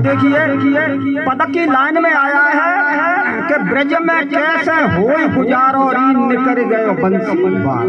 देखिए पदक की लाइन में आया है कि ब्रज में कैसे होई गुजारो निकर गयो बंसी बार।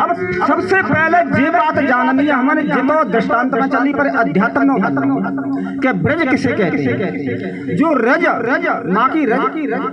अब सबसे पहले ये बात जाननी है हमारे जितो दृष्टांत में चली पर अध्यात्म के ब्रज किसे कहते हैं। जो रज रज माँ की रज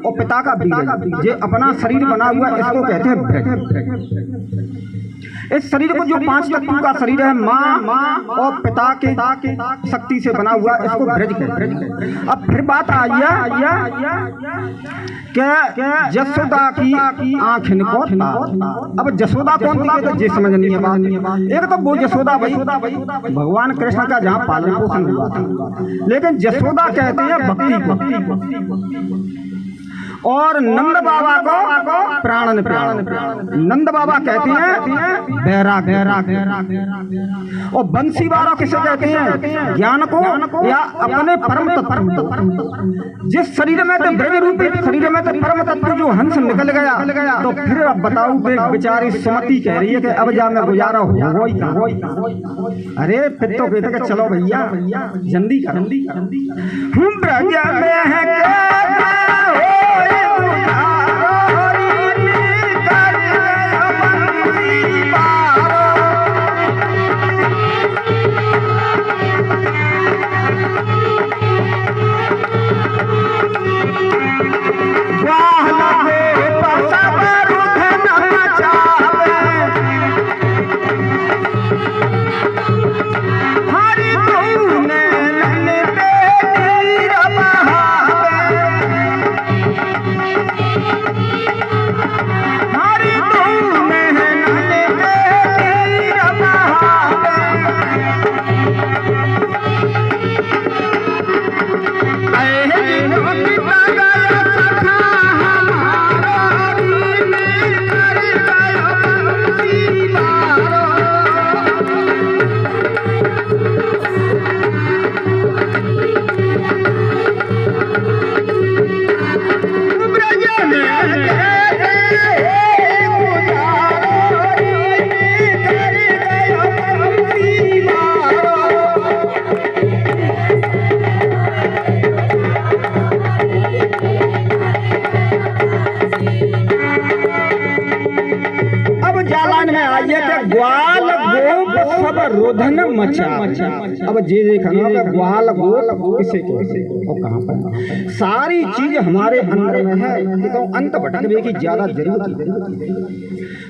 और पिता का बीज ये अपना शरीर बना हुआ इसको कहते हैं ब्रज। इस शरीर को जो 5 तत्वों का शरीर है माँ और पिता के शक्ति से बना हुआ इसको ब्रज कहते हैं। अब फिर बात आई कि जसोदा की आँख इनको था। अब जसोदा कौन थी तो ये समझ नहीं है बात। एक तो वो जसोदा भाई भगवान कृष्ण का जहाँ पालन पोषण हुआ था, लेकिन जसोदा कहते हैं भक्ति को। और नंद बाबा को प्राणन नंद बाबा कहते हैं बैराग। और बंसी वाला किसे कहते हैं ज्ञान को या अपने परम तत्व। जिस शरीर में तो ब्रज रूपी शरीर में तो परम तत्व जो हंस निकल गया तो फिर अब बताओ बेचारी सुमति कह रही है कि अब जा मैं गुजारा हो ही। अरे फिर तो कहते कि चलो भैया जल्दी कर ब्रज में है रोधन मचा। अब ये देखना ग्वाल गोल किसे और कहाँ पर सारी चीज हमारे अंदर में है तो अंत भटकने की ज्यादा जरूरत है।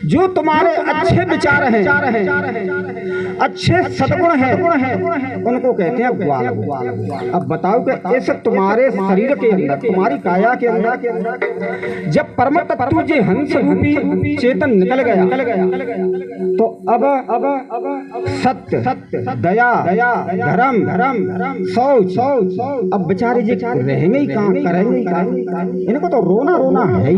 जो तुम्हारे अच्छे विचार हैं अच्छे सद्गुण हैं उनको कहते हैं ग्वाल। अब बताओ कि इस तुम्हारे शरीर के अंदर तुम्हारी काया के अंदर जब परम तत्व जो हंस रूपी चेतन निकल गया तो अब सत्य दया धर्म शौच अब बेचारे जी रहेंगे ही काम करेंगे ही काम। इनको तो रोना है ही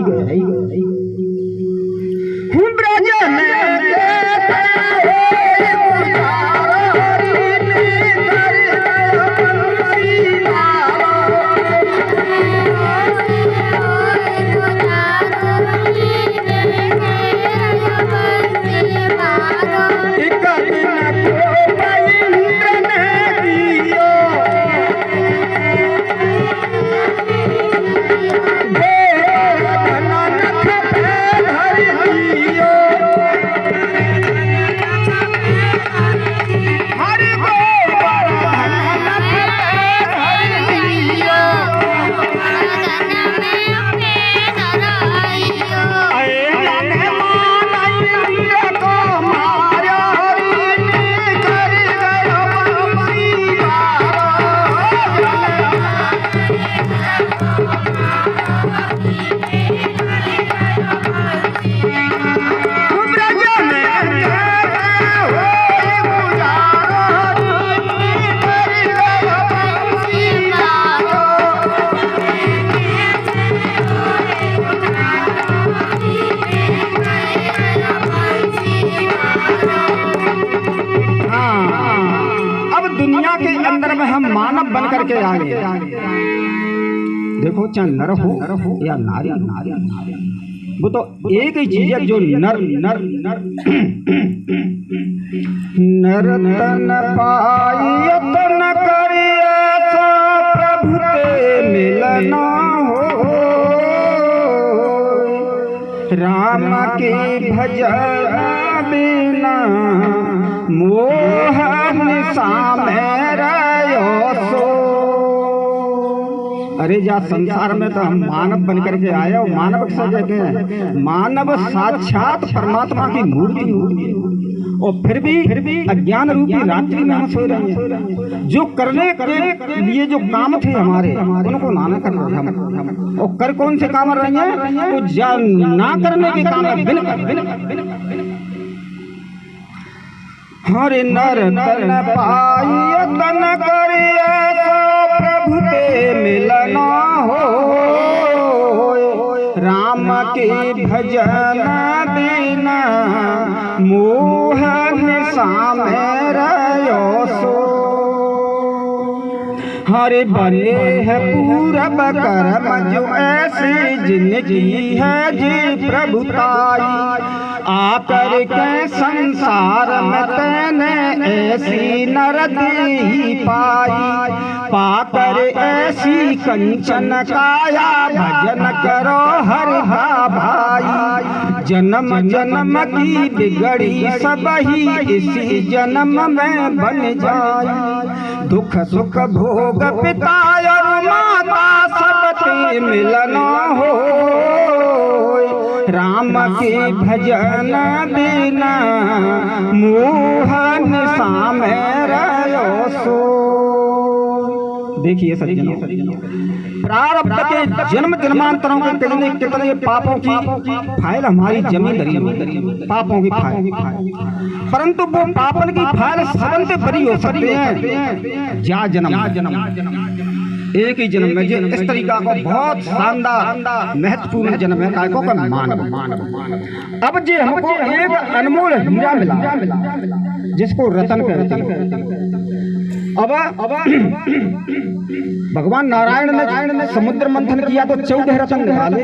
मानव बन करके आए, देखो चाहे नर हो या नारी, वो तो एक ही चीज है जो नर नर नर तन पाई तन करिए सो प्रभु ते मिलना हो, राम के भजन बिना मोह निशा में रहो सो। अरे जा संसार में तो हम मानव बन करके आए और मानव से जगह मानव साक्षात परमात्मा की मूर्ति और फिर भी अज्ञान रूपी रात्रि में हम सो रहे हैं। जो करने के लिए जो काम थे हमारे उनको ना कर रहे हम, और कर कौन से काम रहे हैं, तो ना करने के काम है। हरे नर तन पाई तन करिए सो प्रभु ते मिलना हो, राम के भजन बिना मोह निशा में रहो सो। हरे बने है पूरब कर्म जो ऐसी जिंदगी है जी प्रभुताई, आकर के संसार में तैने ऐसी नरती पाई, पाकर ऐसी कंचन काया भजन करो हर भाई। जन्म जन्म की बिगड़ी सब ही इसी जन्म में बन जाए, दुख सुख भोग पिता और माता सबके मिलना हो, राम के भजन बिना मोह निशा में रहो सो। देखिए सज्जनों, प्रारब्ध के जन्म जन्मांतरों के कितने पापों की फाइल हमारी जमीन धरी, पापों की फाइल, परंतु वो पापन की फाइल सबन से बड़ी हो सकते हैं जा जन्म एक ही जन्म में। जो इस तरीका का बहुत शानदार महत्वपूर्ण जन्म है काय को का मानव। अब जे हमको एक अनमोल हीरा मिला जिसको रतन कहते हैं। अब भगवान नारायण ने समुद्र मंथन किया तो 14 रतन निकाले।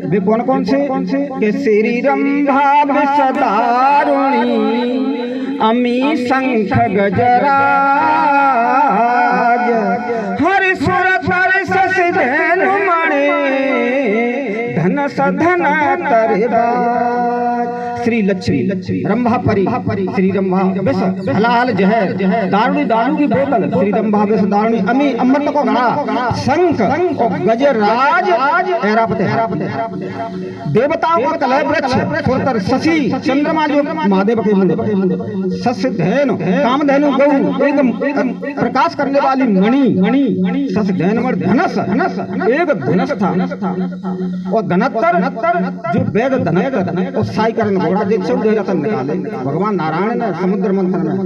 वे कौन कौन से के श्री रंभा विषदारुणी अमी शंख गजराज, हरि सुर सस धेनु मणि धन सधन तरबाज। श्री लक्ष्मी रंभा परी श्री रंभा विष हलाल जहर दारुणी दारू की बोतल श्री रंभा विष दारुणी अमी अमृत को घड़ा शंख और गजराज ऐरावत देवताओं का कलह वृक्ष शशि चंद्रमा जो महादेव के मंदिर सस्य धैनु कामधेनु गौ एक प्रकाश करने वाली मणि सस्य धैनु धनस एक धनस था और धनत्तर जो वेद धनत्तर और साईकरण घोड़ा जो 14 रतन निकाले भगवान नारायण ने समुद्र मंथन में।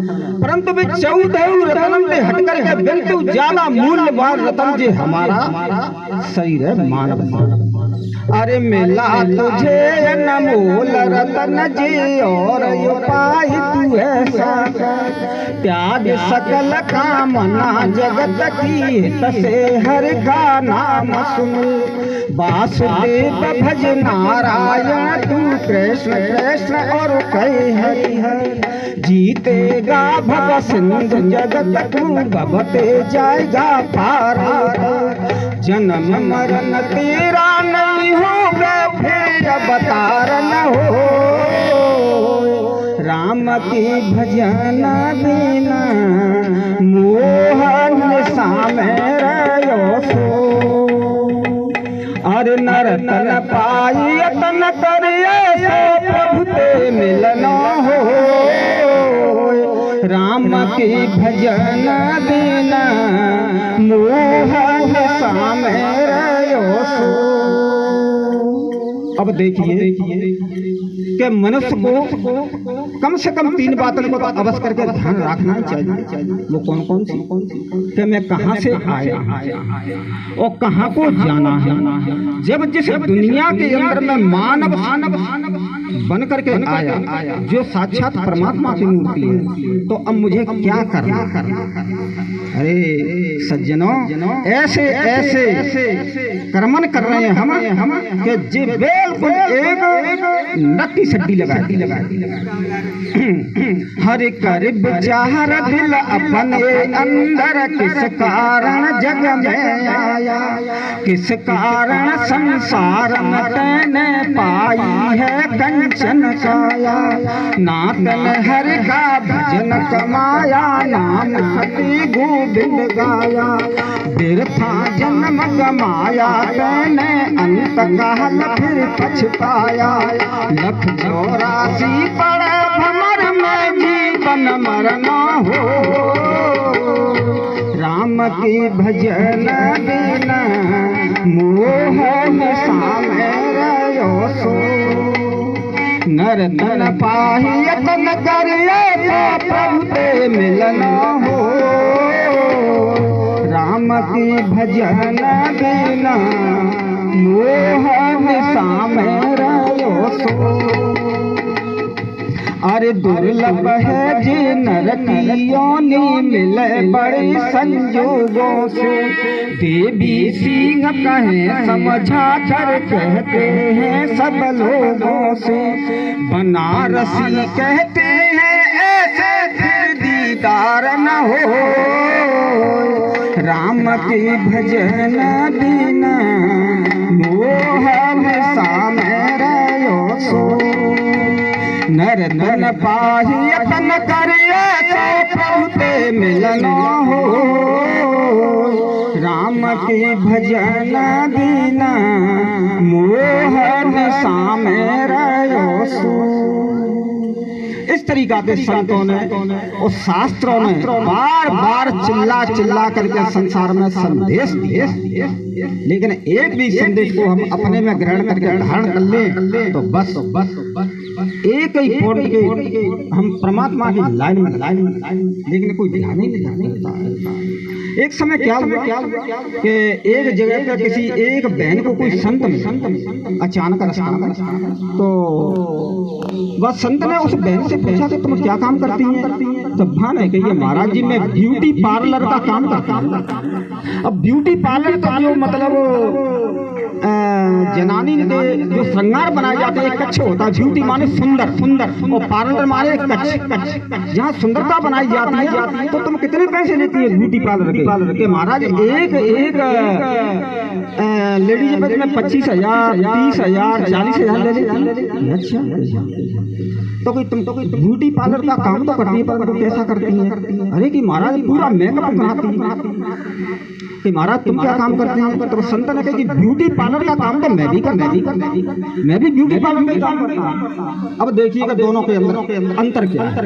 परंतु वे 14 रतन से हटकर के बिल्कुल ज्यादा मूल्यवान रतन जो हमारा शरीर है मानव। अरे मिला तुझे अनमोल रतन जी और उपाय तू ऐसा त्याग सकल कामना जगत की तसे हर का नाम सुन। वासुदेव भज नारायण तू कृष्ण कृष्ण और कहे हरि हरि। जीतेगा भव सिंधु जगत तू भवते जाएगा पार। जन्म मरण तेरा नहीं होगा फिर अवतार न हो। राम के भजन बिना मोहन में रहो सो। अरे नर तन पाई तन करिए सो प्रभु ते मिलना हो। राम के भजन बिना मोहन में रहो सो। अब देखिए कि मनुष्य को कम से कम 3 बातों को तो अवश्य करके ध्यान रखना ही चाहिए। वो कौन कौन सी कि मैं कहाँ से आया और कहाँ को जाना है। जब जिस दुनिया के अंदर में मानव बन करके आया जो साक्षात परमात्मा की मूर्ति है, तो अब मुझे क्या करना? अरे सज्जनों, ऐसे ऐसे कर्मन कर रहे हैं हम कि जे बिल्कुल एक नट की सड्डी लगा हर कर विचार दिल अपने अंदर, किस कारण जग में आया, किस कारण संसार में तैने पाई है कंचन काया। नातन हरि का भजन कमाया, नाम सती गोविंद गाया, बिरथा जन्म गमाया तैने अंत काल फिर पछताया। लख 84 पड़े भमर में जीवन मरना हो, राम की भजन बिना मोह में रहो सो। नर तन पाही तन करिए तो प्रभु ते मिलना हो, राम की भजन बिना मोह में रहो सो। अरे दुर्लभ है जे नर की योनि मिले बड़े संजोगों से, देवी सिंह कहें समझा कर कहते हैं सब लोगों से। बनारसी कहते हैं ऐसे फिर दीदार न हो, राम के भजन बिना मोह में सामें रहो सो। नर तन पाही तन करिए तो प्रभु ते मिलना हो, राम के भजन बिना मोह सामें रहो सो। इस तरीका के संतों ने और शास्त्रों ने बार बार चिल्ला चिल्ला करके संसार में संदेश दिए, लेकिन एक भी संदेश को हम अपने में ग्रहण करके धारण कर लें तो बस एक ही पॉइंट के हम परमात्मा की लाइन में, लेकिन कोई ध्यान ही नहीं देता। एक समय क्या हुआ कि एक जगह पर किसी एक बहन को कोई संत अचानक रास्ता में, तो वह संत ने उस बहन से पूछा कि तुम क्या काम करती हैं? तो भान है कि ये महाराज जी मैं ब्यूटी पार्लर का काम करता हूँ। अब ब्यूटी पार्लर का जो मतलब जनानी के जो श्रृंगार बनाए जाते हैं, कच्छ होता है। ब्यूटी माने सुंदर सुंदर, और पार्लर माने कच्छ। जहाँ सुंदरता बनाई जाती है तो तुम कितने पैसे लेती है ब्यूटी पार्लर के? महाराज एक लेडीज पे तुम्हें 25,000, 30,000, 40,000 ले ले। अच्छा, तो कोई तुम ब्यूटी पार्लर का काम तो करती है, पर तुम कैसा करती है? अरे कि महाराज पूरा मेकअप बनाती है। कि महाराज तुम क्या काम करते हैं? तो संत ने कहा कि ब्यूटी पार्लर का काम तो मैं भी ब्यूटी पार्लर का काम करता हूँ। अब देखिएगा दोनों के अंदर अंतर क्या है।